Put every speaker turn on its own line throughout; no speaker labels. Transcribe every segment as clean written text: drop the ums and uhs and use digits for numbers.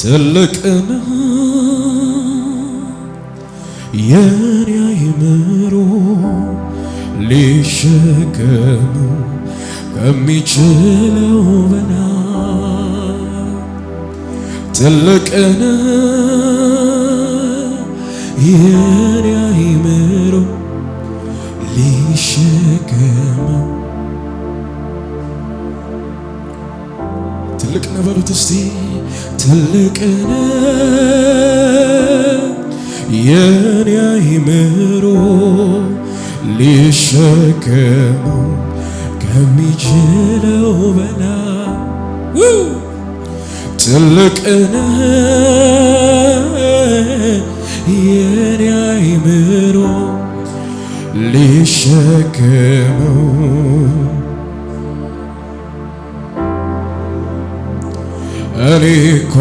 ትልቅና የኔ አይምሮ ሊሸከመው ከሚችለው በላይ ትልቅና የኔ አይምሮ ሊሸከመው ትልቅ ነው በሉት እስቲ ትልቅና የኔ አይምሮ ሊሸከመው ከሚችለው በላይ ትልቅና የኔ አይምሮ ሊሸከመው እኔ እኮ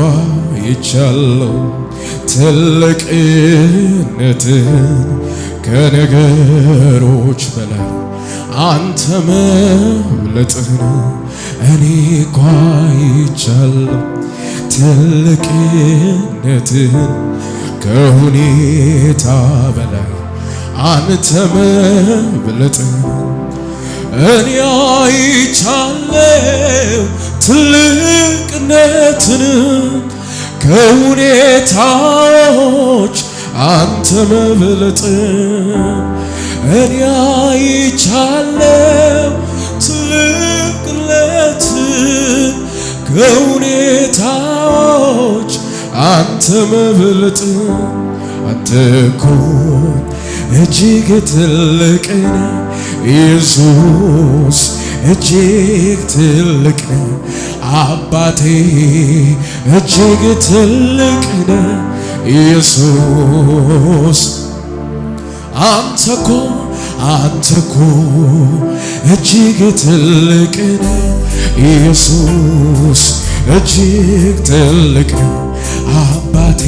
ይቻለው ትልቅነትን ከነገሮች በላይ አንተ መብለጥህን እኔ እኮ ይቻለው ትልቅነትን ከሁኔታ በላይ አንተ መብለጥህን እኔ አይቻለው ትልቅነትን ከሁኔታዎች አንተ መብለጥህን እኔ አይቻለው ትልቅነትን ከሁኔታዎች አንተ መብለጥህን አንተ እኮ እጅግ ትልቅ ነህ ኢየሱስ እጅግ ትልቅ ነህ አባቴ እጅግ ትልቅ ነህ ኢየሱስ አንተ እኮ እጅግ ትልቅ ነህ ኢየሱስ እጅግ ትልቅ ነህ አባቴ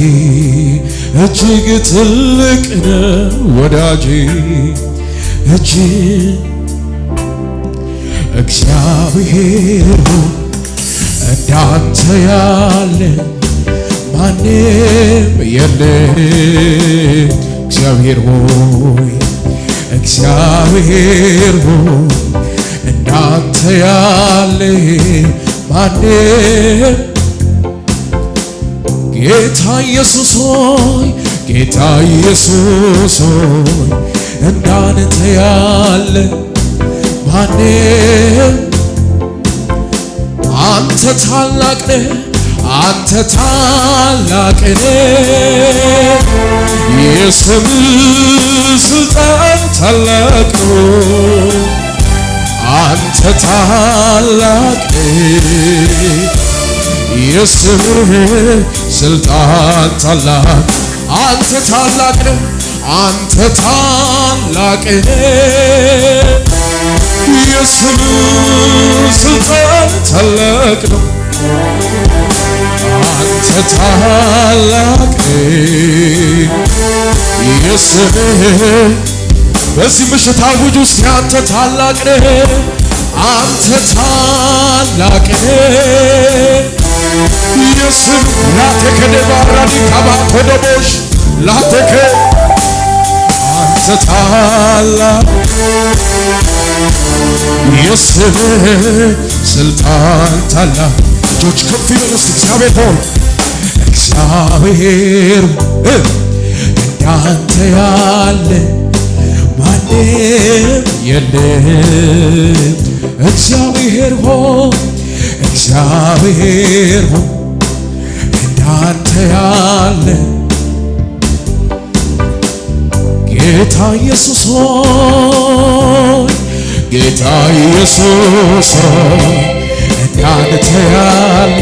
እጅግ ትልቅ ነህ ወዳጄ እጅግ እግዚአብሔር እንዳንተ ያለ ማንም የለም እግዚአብሔር ሆይ እንዳንተ ያለ ማንም ጌታ ኢየሱስ ሆይ እንዳንተ ያለ ማንም አንተ ታላቅ ነህ የስምህ ስልጣን ታላቅ ነው አንተ ታላቅ ነህ የስምህ ስልጣን ታላቅ አንተ ታላቅ ነህ የስምህ ስልጣን ታላቅ ነው አንተ ታላቅ የስምህ በዚህ ምሽት አውጅ ውስጥ አንተ ታላቅ ነህ አንተ ታላቅ የስምህ ላተከደባራኒ ካባቶዶቦሽ ላተከ አንተ ታላቅ የስምህ ስልጣን ታላቅ እጆች ከፍ ይበሉስ እግዚአብሔር እንዳንተ ያለ ማንም የለም እግዚአብሔር ሆይ እንዳንተ ያለ ጌታ ኢየሱስ ሆይ እንዳንተ ያለ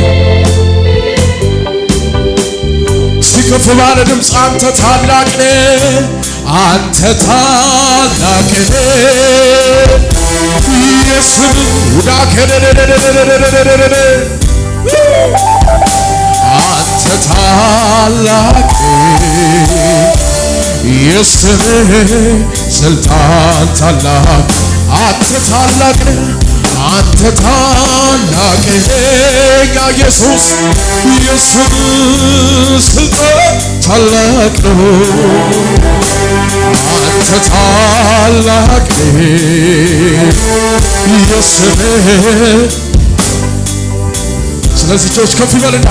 እስቲ ከፍ ባለ ድምፅ አንተ ታላቅ ነህ አንተ ታላቅ ነህ የስምህ አንተ ታላቅ የስምህ ስልጣን ታላቅ አንተ ታላቅ ነህ አንተ ታላቅ ጌታ ኢየሱስ የስም ስልጣን ታላቅ ነው አንተ ታላቅ የስምህ ስለዚህ ጆች ከፍ ይበልና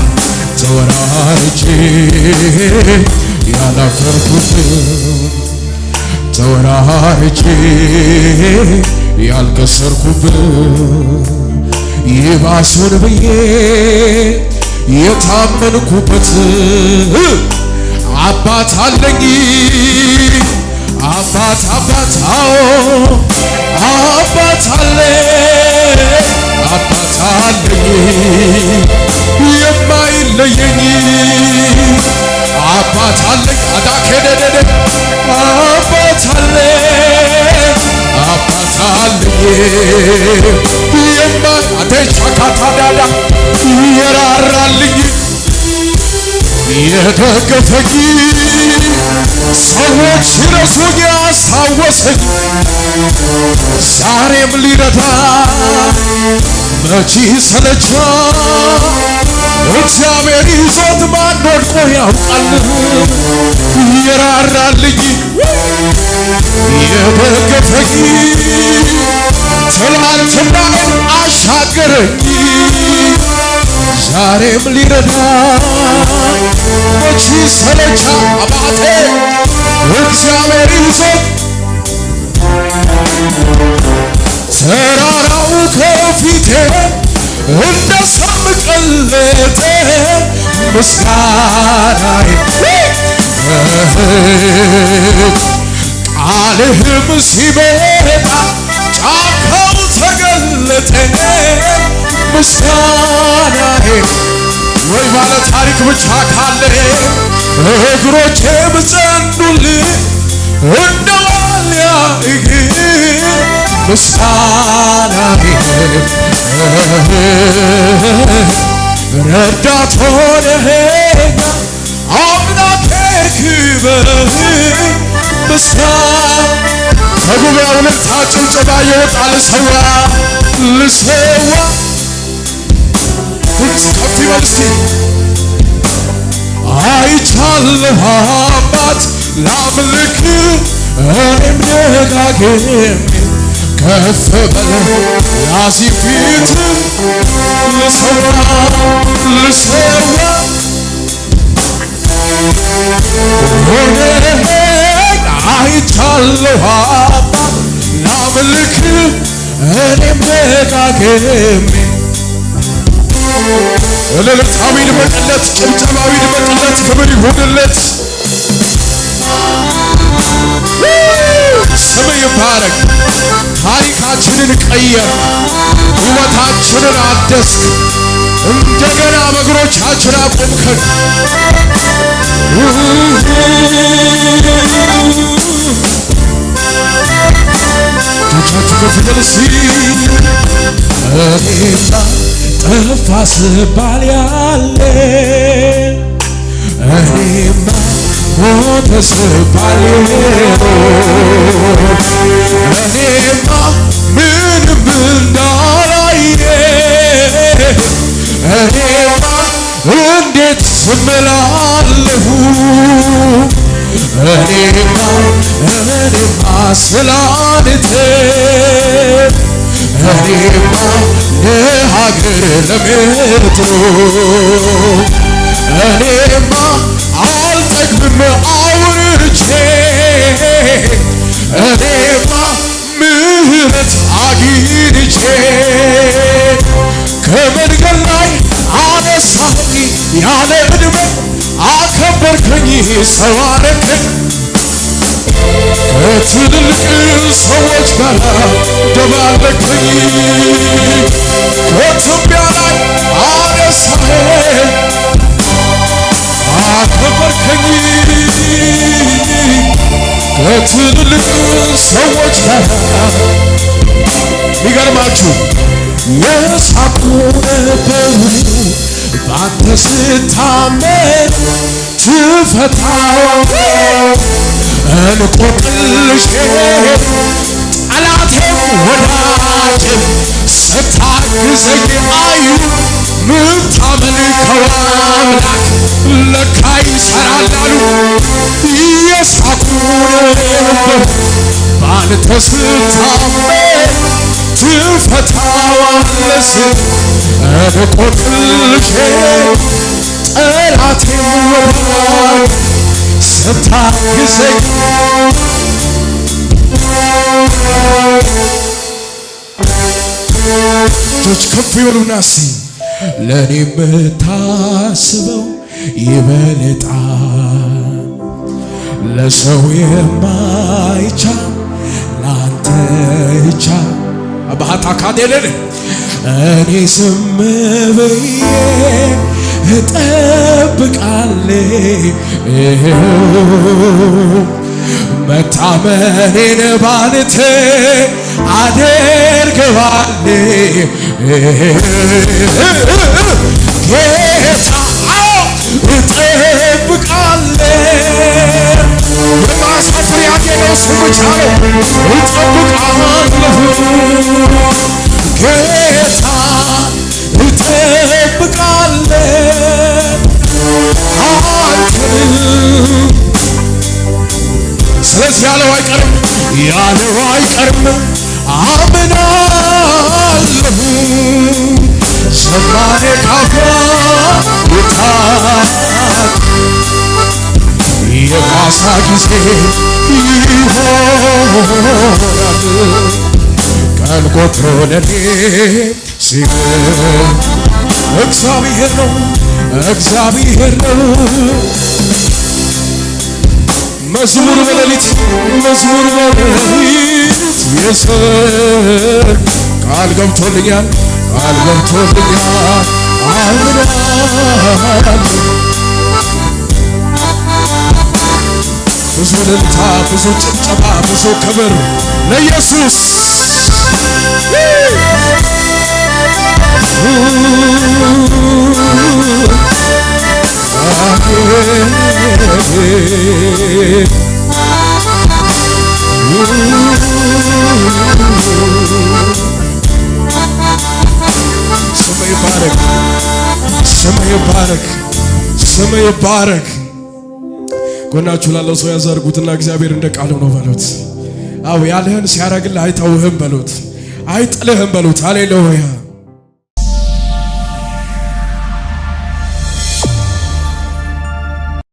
ተወራርጄ ያላፈርኩብህ ተወራርጄ ያልከሰርኩብህ ይባሱን ብዬ የታመንኩበት አባት አለኝ አባት አዎ አባት አለኝ አባት አለኝ የማይለየኝ አባት አለኝ አዳከደደ አባት አለኝ አባት አለኝ አደቻካታዳዳ የራራልኝ የደገፈኝ ሰዎች ሲረሱኝ ያስታወሰኝ ዛሬም ሊረዳ መቼ ሰለቻል እግዚአብሔር ይዞት ማን ወድቆ ያውቃል የራራልኝ የደገፈኝ ትላንትናዬን አሻገረኝ ዛሬም ሊረዳ መቼ ሰለቻ አባቴ እግዚአብሔር ይዞት ተራራው ከፊቴ እንደ ሰም ቀለጠ ምስጋናዬ ቃልህም ሲመጣ ጫካው ተገለጠ ምስጋናዬ ወይ ባለ ታሪክ ብቻ ካለ እግሮቼም ጸኑልኝ እንደ ዋልያ እግር ምስጋናዬ ረዳት ሆነኸኝ አምላኬ ክበር ምስጋና ከጉባኤው ልልታ ጭብጨባ ይወጣል ልሰዋ ከፍ ይበል እስቲ አይቻለሁ አባት ላምልክ እኔም ደጋግሜ ከፍ በል ናዚህ ፊት ልሰዋ ሆነኸኝ አይቻለሁ አባት ላምልክ እኔም ደጋግሜ እልልታዊ ይድመቅለት ጭብጨባዊ ይድመቅለት ክብር ይሁንለት ስም ይባረክ ታሪካችንን ቀየር ሕይወታችንን አደስክ እንደገና በእግሮቻችን አቆምከን እጆቻችሁ ከፍ በሉ እስቲ እኔማ ጠፋ ስባል ያለ እኔማ ሞተ ስባል እኔማ ምንም እንዳላየ እኔማ እንዴት ስምላለሁ እኔማ ስላንተ እኔማ ለሀገር ለምትኖ እኔማ አልጠግብም አውርቼ እኔማ ምህረት አግኝቼ ከመንገድ ላይ አነሳኸኝ ያለ ዕድሜ አከበርከኝ ሰው አረከኝ ከትልልቅ ሰዎች ጋር ደባለከኝ ከኢትዮጵያ ላይ አነሳኸኝ አከበርከኝ ከትልልቅ ሰዎች ጋር ሚገርማችሁ የሳቁ ነበር ባንተ ስታመን ትፈታው እንቆቅልሼ ጠላቴ ወዳጅ ስታግዘኝ አዩ ምታመልከው አምላክ ለካ ይሠራል አሉ የሳቁ ነበር ባንተ ስታመን ትፈታዋለህ እንቆቅልሼ ጠላቴ ወርዷል ስታግዘኝ እጆች ከፍ ይበሉና ለኔ የምታስበው ይበልጣል ለሰው የማይቻል ላንተ ይቻል አባታ ካደለን እኔ ዝም ብዬ እጠብቃለሁ መታመኔን ባንተ አደርገዋለሁ ጌታ እጠብቃለሁ የማስፈሪያ ነው ስሙች አለው እጠብቃለሁ ጌታ እጠብቃለሁ ስለዚህ ያለው አይቀርም አምናለሁ ዝማሬ ካፋ ይወጣል የካሳ ጊዜ ይሆናል ቀን ቆጥሮ ለኔ ሲል እግዚአብሔር ነው መዝሙር በሌሊት የሰር ቃል ገብቶልኛል አምናለሁ ብዙ እልልታ ብዙ ጭብጨባ ብዙ ክብር ለኢየሱስ ስም ይባረክ። ጎናችሁ ላለው ሰው ያዘርጉትና እግዚአብሔር እንደ ቃሉ ነው በሉት። አው ያለህን ሲያረግልህ አይተውህም በሉት፣ አይጥልህም በሉት። ሃሌሉያ